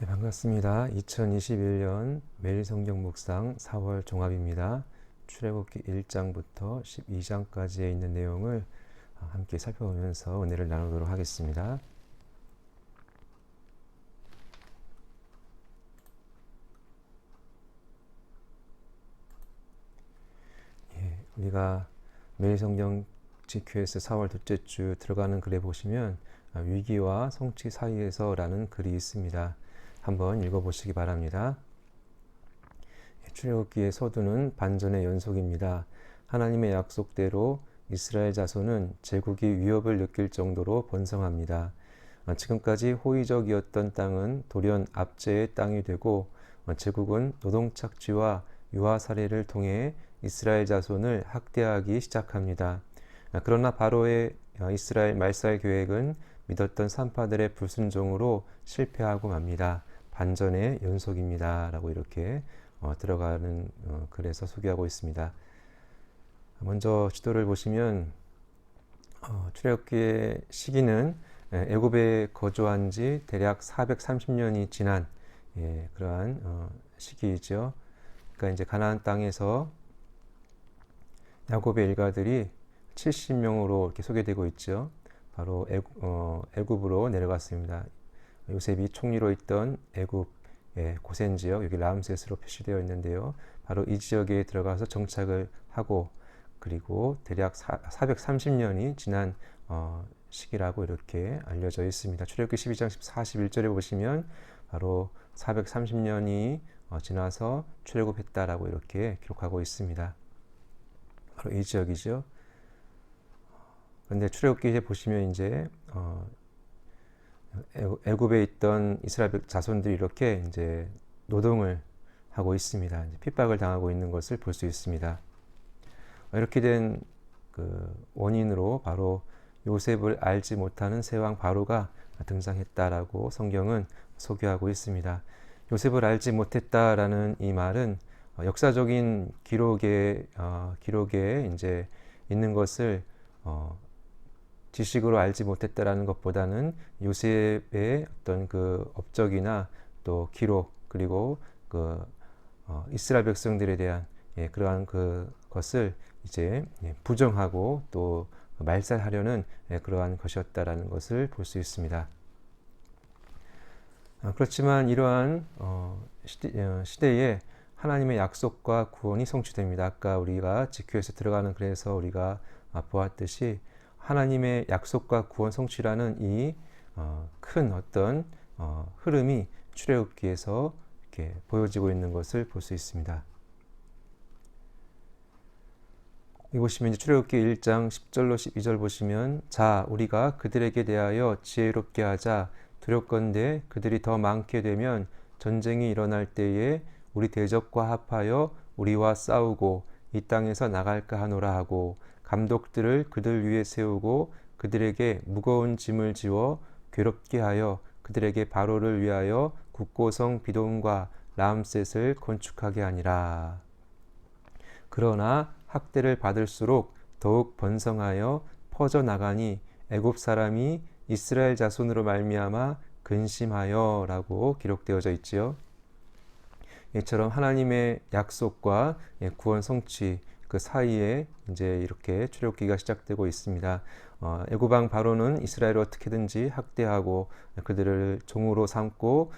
네, 반갑습니다. 2021년 매일 성경 묵상 4월 종합입니다. 출애굽기 1장부터 12장까지에 있는 내용을 함께 살펴보면서 은혜를 나누도록 하겠습니다. 우리가 매일 성경 GQS 4월 둘째 주 들어가는 글에 보시면 위기와 성취 사이에서라는 글이 있습니다. 한번 읽어보시기 바랍니다. 출애굽기의 서두는 반전의 연속입니다. 하나님의 약속대로 이스라엘 자손은 제국이 위협을 느낄 정도로 번성합니다. 지금까지 호의적이었던 땅은 돌연 압제의 땅이 되고 제국은 노동착취와 유아 살해를 통해 이스라엘 자손을 학대하기 시작합니다. 그러나 바로의 이스라엘 말살 계획은 믿었던 산파들의 불순종으로 실패하고 맙니다. 반전의 연속입니다. 라고 이렇게 들어가는 글에서 소개하고 있습니다. 먼저 지도를 보시면 출애굽기의 시기는 애굽에 거주한 지 대략 430년이 지난 그러한 시기이죠. 그러니까 이제 가나안 땅에서 야곱의 일가들이 70명으로 이렇게 소개되고 있죠. 바로 애굽으로 내려갔습니다. 요셉이 총리로 있던 애굽의 고센 지역, 여기 라암셋으로 표시되어 있는데요. 바로 이 지역에 들어가서 정착을 하고, 그리고 대략 430년이 지난 시기라고 이렇게 알려져 있습니다. 출애굽기 12장 41절에 보시면 바로 430년이 지나서 출애굽했다라고 이렇게 기록하고 있습니다. 바로 이 지역이죠. 그런데 출애굽기에 보시면 이제 애굽에 있던 이스라엘 자손들이 이렇게 이제 노동을 하고 있습니다. 이제 핍박을 당하고 있는 것을 볼 수 있습니다. 이렇게 된 그 원인으로 바로 요셉을 알지 못하는 세왕 바로가 등장했다라고 성경은 소개하고 있습니다. 요셉을 알지 못했다라는 이 말은 역사적인 기록에 이제 있는 것을 지식으로 알지 못했다라는 것보다는 요셉의 어떤 그 업적이나 또 기록, 그리고 그 이스라엘 백성들에 대한 그러한 그 것을 이제 부정하고 또 말살하려는 그러한 것이었다라는 것을 볼 수 있습니다. 그렇지만 이러한 시대에 하나님의 약속과 구원이 성취됩니다. 아까 우리가 GQ에서 들어가는 글에서 우리가 보았듯이 하나님의 약속과 구원 성취라는 이 큰 어떤 흐름이 출애굽기에서 이렇게 보여지고 있는 것을 볼 수 있습니다. 여기 보시면 이제 출애굽기 1장 10절로 12절 보시면, 자, 우리가 그들에게 대하여 지혜롭게 하자. 두렵건대 그들이 더 많게 되면 전쟁이 일어날 때에 우리 대적과 합하여 우리와 싸우고 이 땅에서 나갈까 하노라 하고, 감독들을 그들 위에 세우고 그들에게 무거운 짐을 지워 괴롭게 하여 그들에게 바로를 위하여 국고성 비돔과 라암셋을 건축하게 하니라. 그러나 학대를 받을수록 더욱 번성하여 퍼져나가니 애굽 사람이 이스라엘 자손으로 말미암아 근심하여 라고 기록되어져 있지요. 이처럼 하나님의 약속과 구원 성취 그 사이에 이제 이렇게 출애굽기가 시작되고 있습니다. 애굽 왕 바로는 이스라엘을 어떻게든지 학대하고 그들을 종으로 삼고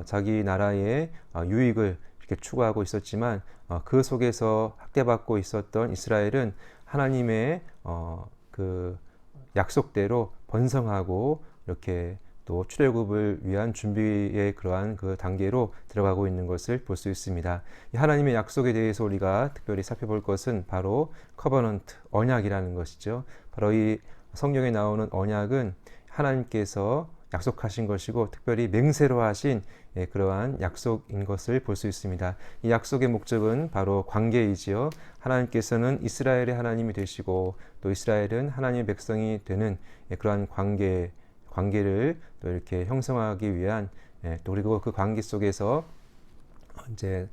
자기 나라의 유익을 이렇게 추구하고 있었지만 그 속에서 학대받고 있었던 이스라엘은 하나님의 그 약속대로 번성하고 이렇게 또 출애굽을 위한 준비의 그러한 그 단계로 들어가고 있는 것을 볼 수 있습니다. 이 하나님의 약속에 대해서 우리가 특별히 살펴볼 것은 바로 커버넌트, 언약이라는 것이죠. 바로 이 성경에 나오는 언약은 하나님께서 약속하신 것이고 특별히 맹세로 하신 그러한 약속인 것을 볼 수 있습니다. 이 약속의 목적은 바로 관계이지요. 하나님께서는 이스라엘의 하나님이 되시고 또 이스라엘은 하나님의 백성이 되는 그러한 관계를 또 이렇게 형성하기 위한 또 그리고 그 관계 속에서 이제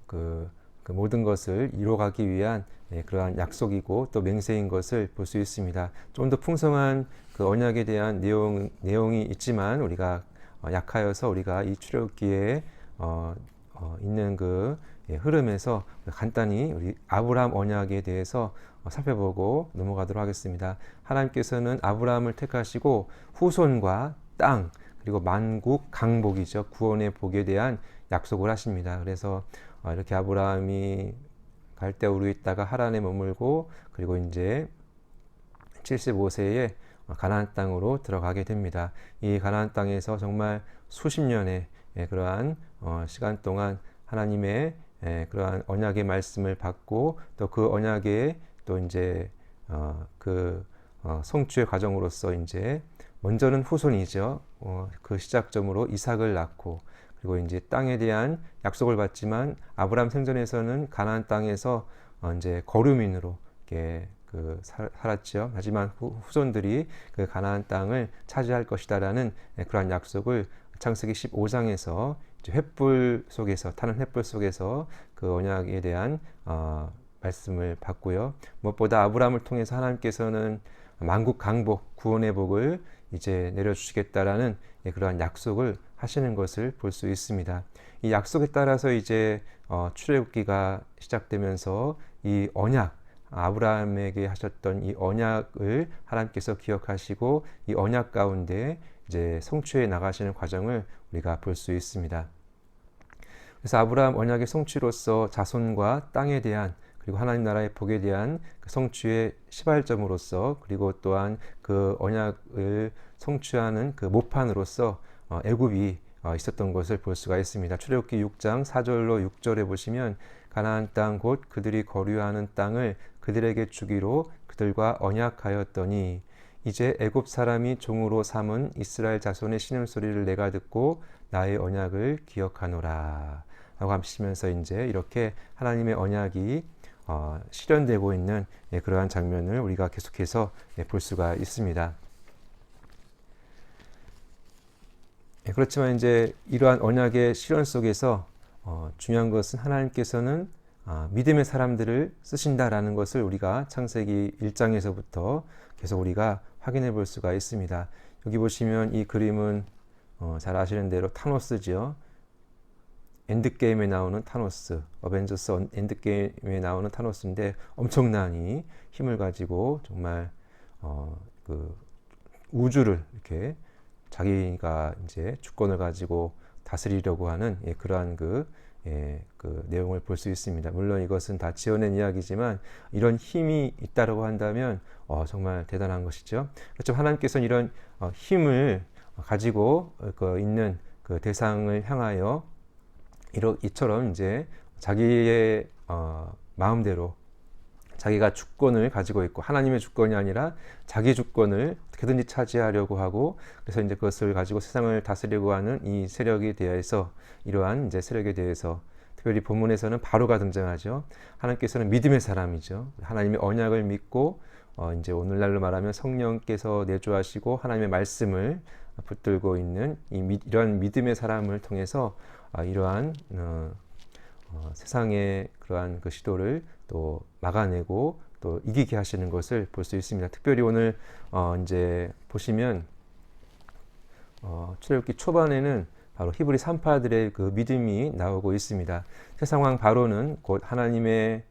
그 모든 것을 이루어가기 위한 그러한 약속이고 또 맹세인 것을 볼 수 있습니다. 좀 더 풍성한 그 언약에 대한 내용이 있지만 우리가 약하여서 우리가 이 출애굽기에 있는 그 흐름에서 간단히 우리 아브라함 언약에 대해서 살펴보고 넘어가도록 하겠습니다. 하나님께서는 아브라함을 택하시고 후손과 땅 그리고 만국 강복이죠. 구원의 복에 대한 약속을 하십니다. 그래서 이렇게 아브라함이 갈대우르에 있다가 하란에 머물고 그리고 이제 75세에 가나안 땅으로 들어가게 됩니다. 이 가나안 땅에서 정말 수십 년의 그러한 시간 동안 하나님의 그러한 언약의 말씀을 받고 또 그 언약의 또 이제 그 성취의 과정으로서 이제 먼저는 후손이죠. 그 시작점으로 이삭을 낳고 그리고 이제 땅에 대한 약속을 받지만 아브라함 생전에서는 가나안 땅에서 이제 거류민으로 이렇게 살았죠. 하지만 후손들이 그 가나안 땅을 차지할 것이다라는 그러한 약속을 창세기 15장에서 횃불 속에서 타는 횃불 속에서 그 언약에 대한 말씀을 받고요. 무엇보다 아브라함을 통해서 하나님께서는 만국 강복 구원의 복을 이제 내려주시겠다라는 그러한 약속을 하시는 것을 볼 수 있습니다. 이 약속에 따라서 이제 출애굽기가 시작되면서 이 언약 아브라함에게 하셨던 이 언약을 하나님께서 기억하시고 이 언약 가운데 이제 성취해 나가시는 과정을 우리가 볼 수 있습니다. 그래서 아브라함 언약의 성취로서 자손과 땅에 대한 그리고 하나님 나라의 복에 대한 그 성취의 시발점으로서 그리고 또한 그 언약을 성취하는 그 모판으로서 애굽이 있었던 것을 볼 수가 있습니다. 출애굽기 6장 4절로 6절에 보시면 가나안 땅 곧 그들이 거류하는 땅을 그들에게 주기로 그들과 언약하였더니 이제 애굽 사람이 종으로 삼은 이스라엘 자손의 신음소리를 내가 듣고 나의 언약을 기억하노라 라고 하시면서 이제 이렇게 하나님의 언약이 실현되고 있는 그러한 장면을 우리가 계속해서 볼 수가 있습니다. 그렇지만 이제 이러한 언약의 실현 속에서 중요한 것은 하나님께서는 믿음의 사람들을 쓰신다라는 것을 우리가 창세기 1장에서부터 계속 우리가 확인해 볼 수가 있습니다. 여기 보시면 이 그림은 잘 아시는 대로 타노스지요. 엔드게임에 나오는 타노스, 어벤져스 엔드게임에 나오는 타노스인데 엄청난 이 힘을 가지고 정말 그 우주를 이렇게 자기가 이제 주권을 가지고 다스리려고 하는 그러한 그 내용을 볼 수 있습니다. 물론 이것은 다 지어낸 이야기지만 이런 힘이 있다고 한다면 정말 대단한 것이죠. 그렇지만 하나님께서는 이런 힘을 가지고 있는 그 대상을 향하여 이처럼 이제 자기의 마음대로 자기가 주권을 가지고 있고 하나님의 주권이 아니라 자기 주권을 어떻게든지 차지하려고 하고 그래서 이제 그것을 가지고 세상을 다스리려고 하는 이 세력에 대해서 이러한 이제 세력에 대해서 특별히 본문에서는 바로가 등장하죠. 하나님께서는 믿음의 사람이죠. 하나님의 언약을 믿고 이제 오늘날로 말하면 성령께서 내주하시고 하나님의 말씀을 붙들고 있는 이러한 믿음의 사람을 통해서 이러한 세상의 그러한 그 시도를 또 막아내고 또 이기게 하시는 것을 볼 수 있습니다. 특별히 오늘 이제 보시면 출애굽기 초반에는 바로 히브리 산파들의 그 믿음이 나오고 있습니다. 세상왕 바로는 곧 하나님의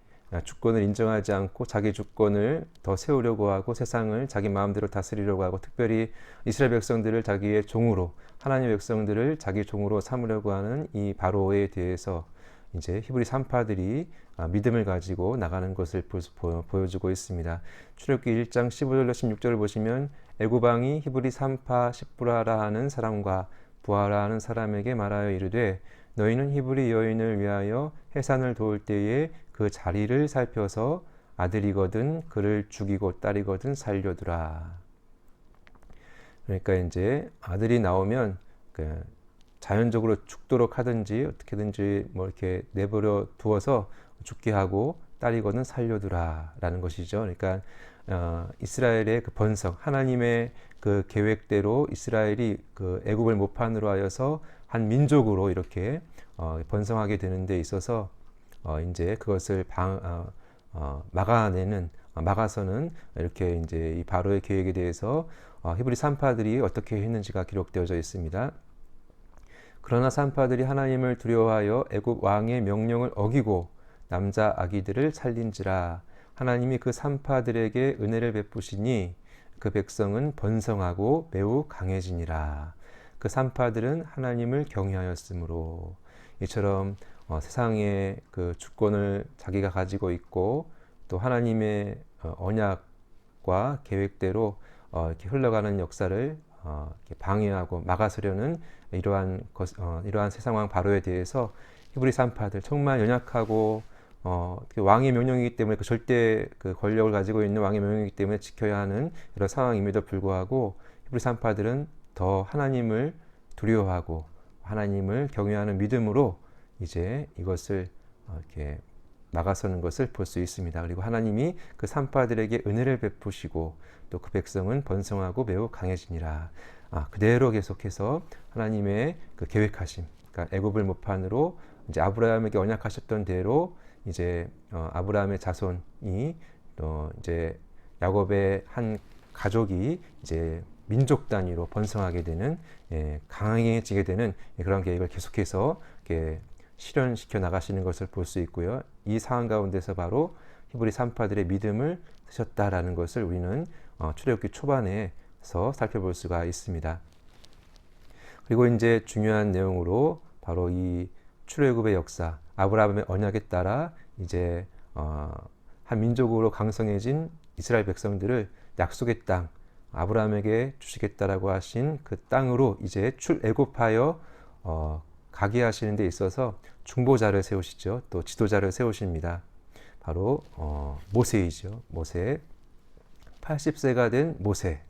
주권을 인정하지 않고 자기 주권을 더 세우려고 하고 세상을 자기 마음대로 다스리려고 하고 특별히 이스라엘 백성들을 자기의 종으로 하나님의 백성들을 자기 종으로 삼으려고 하는 이 바로에 대해서 이제 히브리 산파들이 믿음을 가지고 나가는 것을 보여주고 있습니다. 출애굽기 1장 15절로 16절을 보시면 애굽 왕이 히브리 산파 십부라라 하는 사람과 부하라 하는 사람에게 말하여 이르되 너희는 히브리 여인을 위하여 해산을 도울 때에 그 자리를 살펴서 아들이거든 그를 죽이고 딸이거든 살려두라. 그러니까 이제 아들이 나오면 자연적으로 죽도록 하든지 어떻게든지 뭐 이렇게 내버려 두어서 죽게 하고 딸이거든 살려두라라는 것이죠. 그러니까 이스라엘의 그 번성, 하나님의 그 계획대로 이스라엘이 그 애굽을 모판으로 하여서 한 민족으로 이렇게 번성하게 되는 데 있어서 이제 그것을 막아서는 이렇게 이제 이 바로의 계획에 대해서 히브리 산파들이 어떻게 했는지가 기록되어져 있습니다. 그러나 산파들이 하나님을 두려워하여 애굽 왕의 명령을 어기고 남자 아기들을 살린지라. 하나님이 그 산파들에게 은혜를 베푸시니 그 백성은 번성하고 매우 강해지니라. 그 산파들은 하나님을 경외하였으므로. 이처럼 세상의 그 주권을 자기가 가지고 있고 또 하나님의 언약과 계획대로 이렇게 흘러가는 역사를 이렇게 방해하고 막아서려는 이러한 세상 왕 바로에 대해서 히브리 산파들 정말 연약하고 왕의 명령이기 때문에 그 절대 그 권력을 가지고 있는 왕의 명령이기 때문에 지켜야 하는 이런 상황임에도 불구하고 히브리 산파들은 더 하나님을 두려워하고 하나님을 경외하는 믿음으로 이제 이것을 이렇게 막아서는 것을 볼 수 있습니다. 그리고 하나님이 그 산파들에게 은혜를 베푸시고 또 그 백성은 번성하고 매우 강해지니라. 그대로 계속해서 하나님의 그 계획하심, 그러니까 애굽을 모판으로 이제 아브라함에게 언약하셨던 대로 이제 아브라함의 자손이 또 이제 야곱의 한 가족이 이제 민족 단위로 번성하게 되는 강해지게 되는 그런 계획을 계속해서 이렇게 실현시켜 나가시는 것을 볼 수 있고요. 이 상황 가운데서 바로 히브리 산파들의 믿음을 쓰셨다라는 것을 우리는 출애굽기 초반에서 살펴볼 수가 있습니다. 그리고 이제 중요한 내용으로 바로 이 출애굽의 역사, 아브라함의 언약에 따라 이제 한 민족으로 강성해진 이스라엘 백성들을 약속의 땅, 아브라함에게 주시겠다라고 하신 그 땅으로 이제 출애굽하여 가게 하시는 데 있어서 중보자를 세우시죠. 또 지도자를 세우십니다. 바로 모세이죠. 모세. 80세가 된 모세.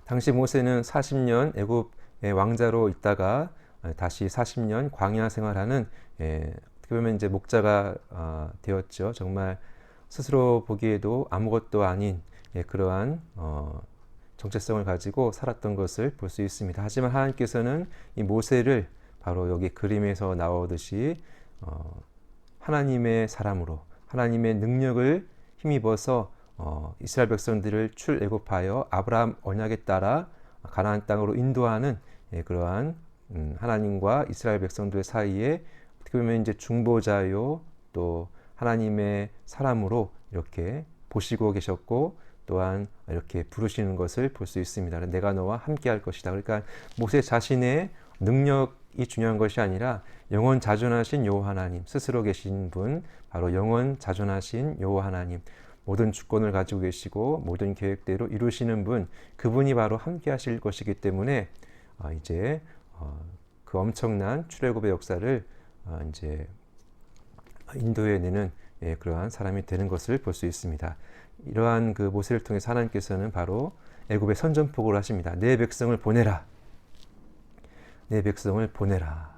당시 모세는 40년 애굽의 왕자로 있다가 다시 40년 광야 생활하는 어떻게 보면 이제 목자가 되었죠. 정말 스스로 보기에도 아무것도 아닌 그러한 정체성을 가지고 살았던 것을 볼 수 있습니다. 하지만 하나님께서는 이 모세를 바로 여기 그림에서 나오듯이 하나님의 사람으로 하나님의 능력을 힘입어서 이스라엘 백성들을 출애굽하여 아브라함 언약에 따라 가나안 땅으로 인도하는 그러한 하나님과 이스라엘 백성들 사이에 어떻게 보면 이제 중보자요 또 하나님의 사람으로 이렇게 보시고 계셨고 또한 이렇게 부르시는 것을 볼 수 있습니다. 내가 너와 함께 할 것이다. 그러니까 모세 자신의 능력이 중요한 것이 아니라 영원 자존하신 여호와 하나님, 스스로 계신 분, 바로 영원 자존하신 여호와 하나님, 모든 주권을 가지고 계시고 모든 계획대로 이루시는 분, 그분이 바로 함께 하실 것이기 때문에 이제 그 엄청난 출애굽의 역사를 이제 인도해내는 그러한 사람이 되는 것을 볼 수 있습니다. 이러한 그 모세를 통해서 하나님께서는 바로 애굽의 선전포고를 하십니다. 내 백성을 보내라. 내 백성을 보내라.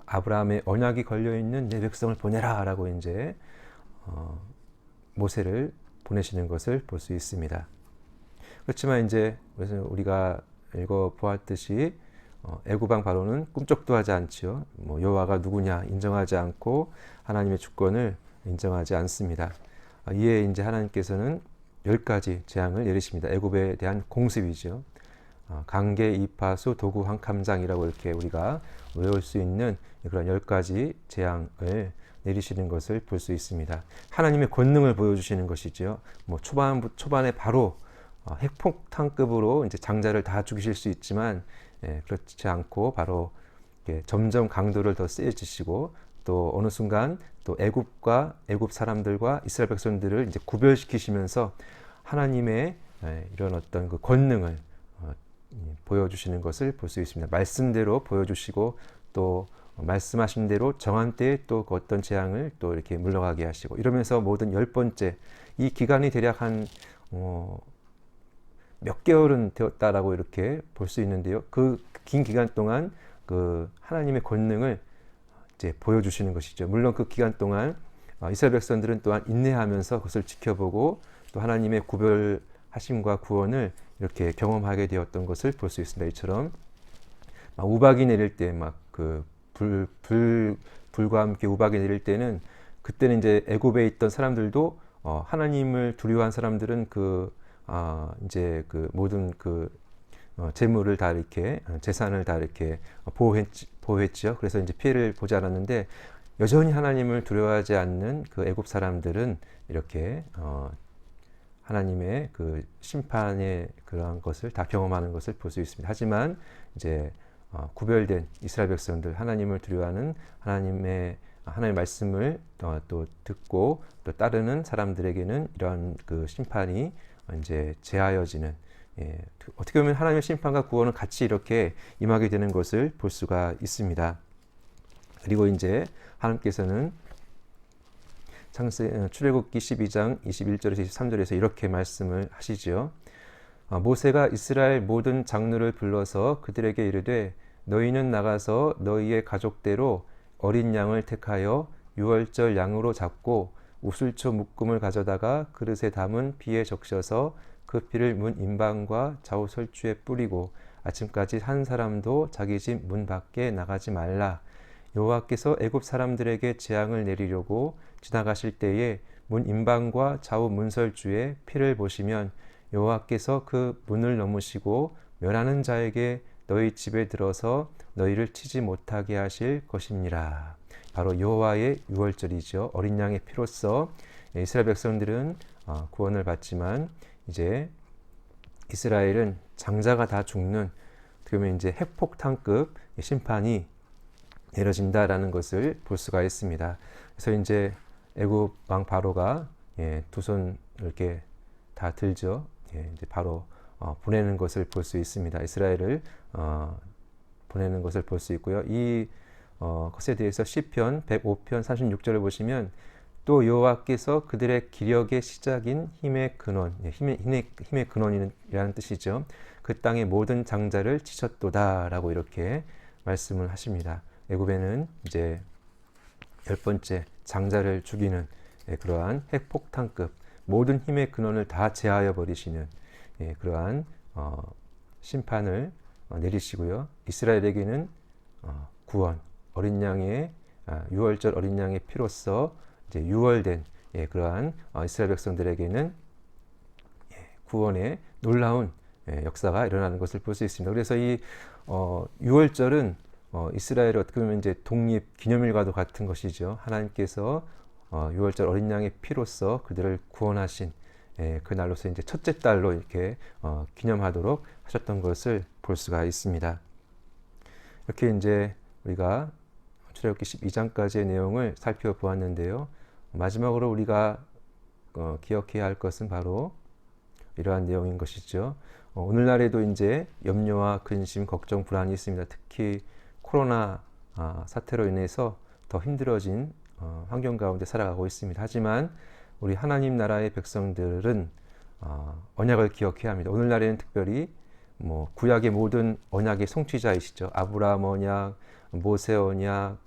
아브라함의 언약이 걸려있는 내 백성을 보내라 라고 이제 모세를 보내시는 것을 볼 수 있습니다. 그렇지만 이제 우리가 읽어보았듯이 애굽 왕 바로는 꿈쩍도 하지 않지요. 여호와가 누구냐 인정하지 않고 하나님의 주권을 인정하지 않습니다. 이에 이제 하나님께서는 10가지 재앙을 내리십니다. 애굽에 대한 공습이죠. 강계, 이파수, 도구, 황캄장이라고 이렇게 우리가 외울 수 있는 그런 10가지 재앙을 내리시는 것을 볼 수 있습니다. 하나님의 권능을 보여주시는 것이죠. 초반에 바로 핵폭탄급으로 이제 장자를 다 죽이실 수 있지만 그렇지 않고 바로 점점 강도를 더 세지시고 또 어느 순간 또 애굽 사람들과 이스라엘 백성들을 이제 구별시키시면서 하나님의 이런 어떤 그 권능을 보여주시는 것을 볼 수 있습니다. 말씀대로 보여주시고 또 말씀하신 대로 정한 때에 또 그 어떤 재앙을 또 이렇게 물러가게 하시고 이러면서 모든 10번째 이 기간이 대략 한 몇 개월은 되었다라고 이렇게 볼 수 있는데요. 그 긴 기간 동안 그 하나님의 권능을 이제 보여주시는 것이죠. 물론 그 기간 동안 이스라엘 백성들은 또한 인내하면서 그것을 지켜보고 또 하나님의 구별하심과 구원을 이렇게 경험하게 되었던 것을 볼 수 있습니다. 이처럼 우박이 내릴 때 막 그 불과 함께 우박이 내릴 때는 그때는 이제 애굽에 있던 사람들도 하나님을 두려워한 사람들은 이제 그 모든 그 재물을 다 이렇게 재산을 다 이렇게 보호했죠. 그래서 이제 피해를 보지 않았는데 여전히 하나님을 두려워하지 않는 그 애굽 사람들은 이렇게 하나님의 그 심판의 그러한 것을 다 경험하는 것을 볼 수 있습니다. 하지만 이제 구별된 이스라엘 백성들, 하나님을 두려워하는 하나님의 말씀을 또 듣고 또 따르는 사람들에게는 이러한 그 심판이 이제 제하여지는, 어떻게 보면 하나님의 심판과 구원은 같이 이렇게 임하게 되는 것을 볼 수가 있습니다. 그리고 이제 하나님께서는 출애굽기 12장 21절에서 23절에서 이렇게 말씀을 하시지요. 모세가 이스라엘 모든 장로를 불러서 그들에게 이르되 너희는 나가서 너희의 가족대로 어린 양을 택하여 유월절 양으로 잡고 우슬초 묶음을 가져다가 그릇에 담은 비에 적셔서 그 피를 문 임방과 좌우 설주에 뿌리고 아침까지 한 사람도 자기 집 문 밖에 나가지 말라. 여호와께서 애굽 사람들에게 재앙을 내리려고 지나가실 때에 문 임방과 좌우 문설주에 피를 보시면 여호와께서 그 문을 넘으시고 멸하는 자에게 너희 집에 들어서 너희를 치지 못하게 하실 것입니다. 바로 여호와의 유월절이죠. 어린 양의 피로써 이스라엘 백성들은 구원을 받지만 이제 이스라엘은 장자가 다 죽는, 그러면 이제 핵폭탄급 심판이 내려진다라는 것을 볼 수가 있습니다. 그래서 이제 애굽 왕 바로가 두 손 이렇게 다 들죠. 이제 바로 보내는 것을 볼 수 있습니다. 이스라엘을 보내는 것을 볼 수 있고요. 이 것에 대해서 시편 105편 36절을 보시면 또 여호와께서 그들의 기력의 시작인 힘의 근원, 힘의 근원이라는 뜻이죠. 그 땅의 모든 장자를 치셨도다라고 이렇게 말씀을 하십니다. 애굽에는 이제 10번째 장자를 죽이는 그러한 핵폭탄급 모든 힘의 근원을 다 제하여 버리시는 그러한 심판을 내리시고요. 이스라엘에게는 구원, 어린 양의 유월절 어린 양의 피로써 이제 유월된 그러한 이스라엘 백성들에게는 구원의 놀라운 역사가 일어나는 것을 볼 수 있습니다. 그래서 이 유월절은 이스라엘의 어떻게 보면 이제 독립 기념일과도 같은 것이죠. 하나님께서 유월절 어린 양의 피로써 그들을 구원하신 그 날로서 이제 첫째 달로 이렇게 기념하도록 하셨던 것을 볼 수가 있습니다. 이렇게 이제 우리가 출애굽기 12장까지의 내용을 살펴보았는데요. 마지막으로 우리가 기억해야 할 것은 바로 이러한 내용인 것이죠. 오늘날에도 이제 염려와 근심, 걱정, 불안이 있습니다. 특히 코로나 사태로 인해서 더 힘들어진 환경 가운데 살아가고 있습니다. 하지만 우리 하나님 나라의 백성들은 언약을 기억해야 합니다. 오늘날에는 특별히 구약의 모든 언약의 성취자이시죠. 아브라함 언약, 모세 언약,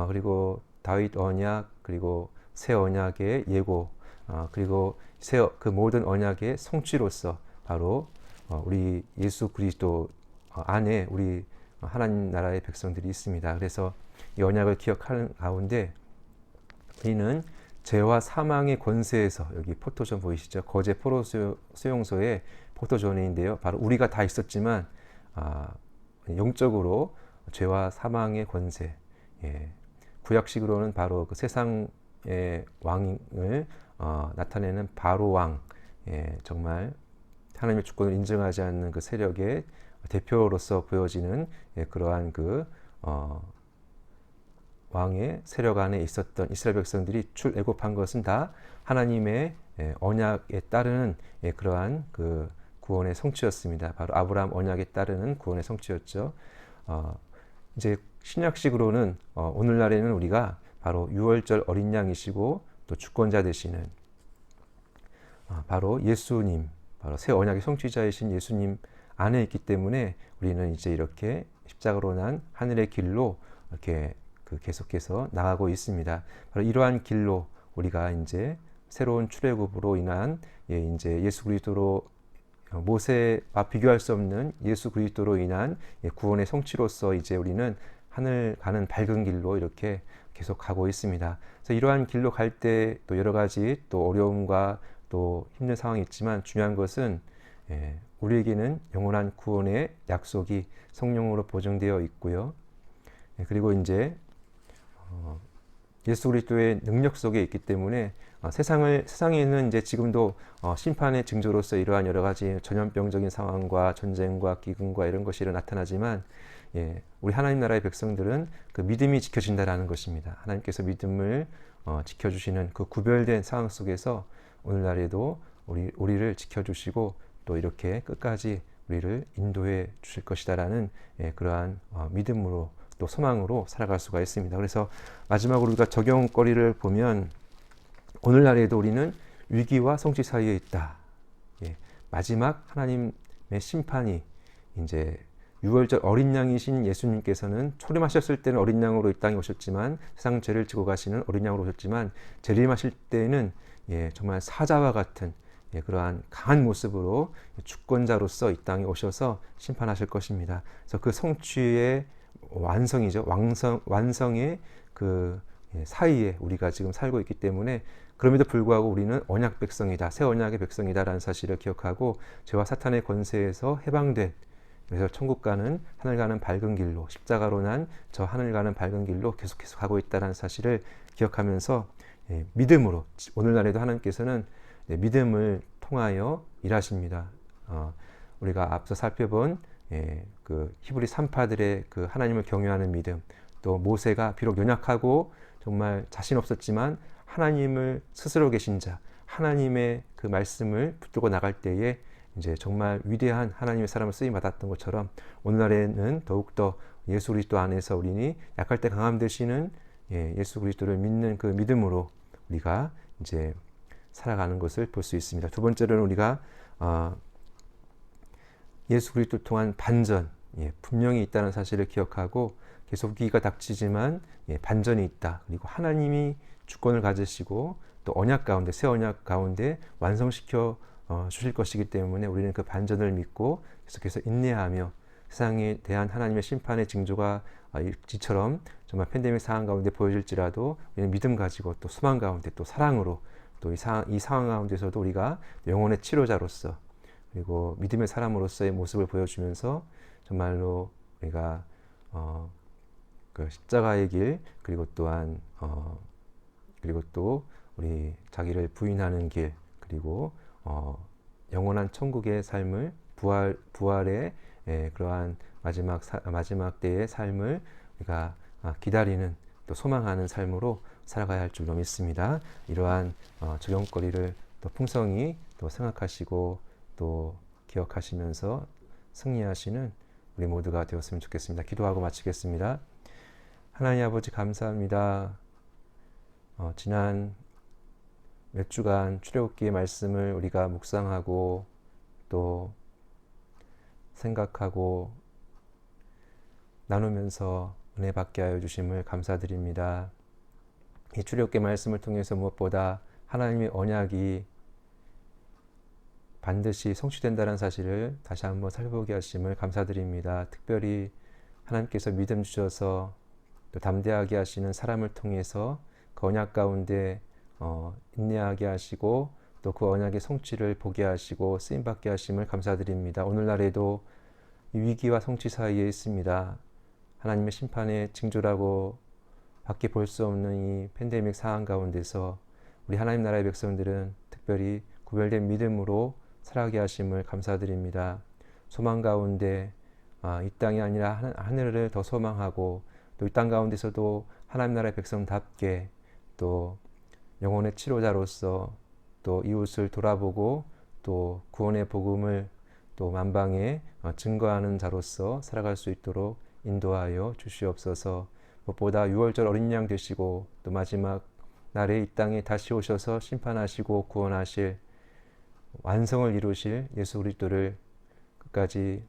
그리고 다윗 언약, 그리고 새 언약의 예고, 그리고 그 모든 언약의 성취로서 바로 우리 예수 그리스도 안에 우리 하나님 나라의 백성들이 있습니다. 그래서 이 언약을 기억하는 가운데 우리는 죄와 사망의 권세에서, 여기 포토존 보이시죠? 거제 포로 수용소의 포토존인데요. 바로 우리가 다 있었지만 영적으로 죄와 사망의 권세, 구약식으로는 바로 그 세상의 왕을 나타내는 바로 왕, 정말 하나님의 주권을 인정하지 않는 그 세력의 대표로서 보여지는 그러한 그 왕의 세력 안에 있었던 이스라엘 백성들이 출애굽한 것은 다 하나님의 언약에 따르는 그러한 그 구원의 성취였습니다. 바로 아브라함 언약에 따르는 구원의 성취였죠. 이제 신약식으로는 오늘날에는 우리가 바로 유월절 어린 양이시고 또 주권자 되시는 바로 예수님, 바로 새 언약의 성취자이신 예수님 안에 있기 때문에 우리는 이제 이렇게 십자가로 난 하늘의 길로 이렇게 계속해서 나가고 있습니다. 바로 이러한 길로 우리가 이제 새로운 출애굽으로 인한 이제 예수 그리스도로 모세와 비교할 수 없는 예수 그리스도로 인한 구원의 성취로서 이제 우리는 하늘 가는 밝은 길로 이렇게 계속 가고 있습니다. 그래서 이러한 길로 갈 때 또 여러 가지 또 어려움과 또 힘든 상황이 있지만 중요한 것은 우리에게는 영원한 구원의 약속이 성령으로 보증되어 있고요. 그리고 이제 예수 그리스도의 능력 속에 있기 때문에 세상에는 이제 지금도 심판의 징조로서 이러한 여러 가지 전염병적인 상황과 전쟁과 기근과 이런 것이 나타나지만, 우리 하나님 나라의 백성들은 그 믿음이 지켜진다라는 것입니다. 하나님께서 믿음을 지켜주시는 그 구별된 상황 속에서 오늘날에도 우리를 지켜주시고 또 이렇게 끝까지 우리를 인도해 주실 것이다라는 그러한 믿음으로 또 소망으로 살아갈 수가 있습니다. 그래서 마지막으로 우리가 적용거리를 보면 오늘날에도 우리는 위기와 성취 사이에 있다. 마지막 하나님의 심판이 이제 유월절 어린 양이신 예수님께서는 초림하셨을 때는 어린 양으로 이 땅에 오셨지만 세상 죄를 지고 가시는 어린 양으로 오셨지만 재림하실 때는 정말 사자와 같은 그러한 강한 모습으로 주권자로서 이 땅에 오셔서 심판하실 것입니다. 그래서 그 성취의 완성이죠. 완성의 그 사이에 우리가 지금 살고 있기 때문에 그럼에도 불구하고 우리는 언약 백성이다. 새 언약의 백성이다라는 사실을 기억하고 죄와 사탄의 권세에서 해방된, 그래서 천국 가는 하늘 가는 밝은 길로, 십자가로 난 저 하늘 가는 밝은 길로 계속해서 가고 있다는 사실을 기억하면서 믿음으로 오늘날에도 하나님께서는 믿음을 통하여 일하십니다. 우리가 앞서 살펴본 그 히브리 산파들의 그 하나님을 경외하는 믿음, 또 모세가 비록 연약하고 정말 자신 없었지만 하나님을 스스로 계신 자, 하나님의 그 말씀을 붙들고 나갈 때에 이제 정말 위대한 하나님의 사람을 쓰임 받았던 것처럼 오늘날에는 더욱더 예수 그리스도 안에서 우리는 약할 때 강함 되시는 예수 그리스도를 믿는 그 믿음으로 우리가 이제 살아가는 것을 볼 수 있습니다. 두 번째로는 우리가 예수 그리스도를 통한 반전, 분명히 있다는 사실을 기억하고 계속 위기가 닥치지만 반전이 있다. 그리고 하나님이 주권을 가지시고 또 언약 가운데, 새 언약 가운데 완성시켜 주실 것이기 때문에 우리는 그 반전을 믿고 계속해서 인내하며 세상에 대한 하나님의 심판의 징조가 이처럼 정말 팬데믹 상황 가운데 보여질지라도 우리는 믿음 가지고 또 소망 가운데 또 사랑으로 또 이 상황 가운데서도 우리가 영혼의 치료자로서 그리고 믿음의 사람으로서의 모습을 보여주면서 정말로 우리가 그 십자가의 길, 그리고 또한 그리고 또 우리 자기를 부인하는 길, 그리고 영원한 천국의 삶을 부활의 그러한 마지막 때의 삶을 우리가 기다리는 또 소망하는 삶으로 살아가야 할 줄로 믿습니다. 이러한 적용거리를 또 풍성히 또 생각하시고 또 기억하시면서 승리하시는 우리 모두가 되었으면 좋겠습니다. 기도하고 마치겠습니다. 하나님 아버지 감사합니다. 지난 몇 주간 출애굽기의 말씀을 우리가 묵상하고 또 생각하고 나누면서 은혜 받게 하여 주심을 감사드립니다. 이 출애굽기 말씀을 통해서 무엇보다 하나님의 언약이 반드시 성취된다는 사실을 다시 한번 살펴보게 하심을 감사드립니다. 특별히 하나님께서 믿음 주셔서 또 담대하게 하시는 사람을 통해서 그 언약 가운데 인내하게 하시고 또 그 언약의 성취를 보게 하시고 쓰임받게 하심을 감사드립니다. 오늘날에도 이 위기와 성취 사이에 있습니다. 하나님의 심판의 징조라고 밖에 볼 수 없는 이 팬데믹 상황 가운데서 우리 하나님 나라의 백성들은 특별히 구별된 믿음으로 살아가게 하심을 감사드립니다. 소망 가운데 이 땅이 아니라 하늘을 더 소망하고 또 이 땅 가운데서도 하나님 나라의 백성답게 또 영혼의 치료자로서 또 이웃을 돌아보고 또 구원의 복음을 또 만방에 증거하는 자로서 살아갈 수 있도록 인도하여 주시옵소서. 무엇보다 유월절 어린 양 되시고 또 마지막 날에 이 땅에 다시 오셔서 심판하시고 구원하실 완성을 이루실 예수 그리스도를 끝까지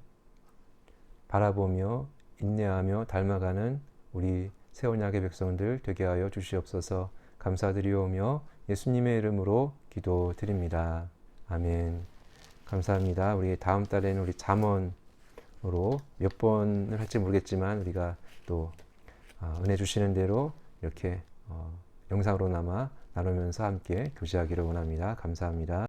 바라보며 인내하며 닮아가는 우리 새 언약의 백성들 되게 하여 주시옵소서. 감사드리오며 예수님의 이름으로 기도드립니다. 아멘. 감사합니다. 우리 다음 달에는 우리 잠언으로 몇 번을 할지 모르겠지만 우리가 또 은혜 주시는 대로 이렇게 영상으로나마 나누면서 함께 교제하기를 원합니다. 감사합니다.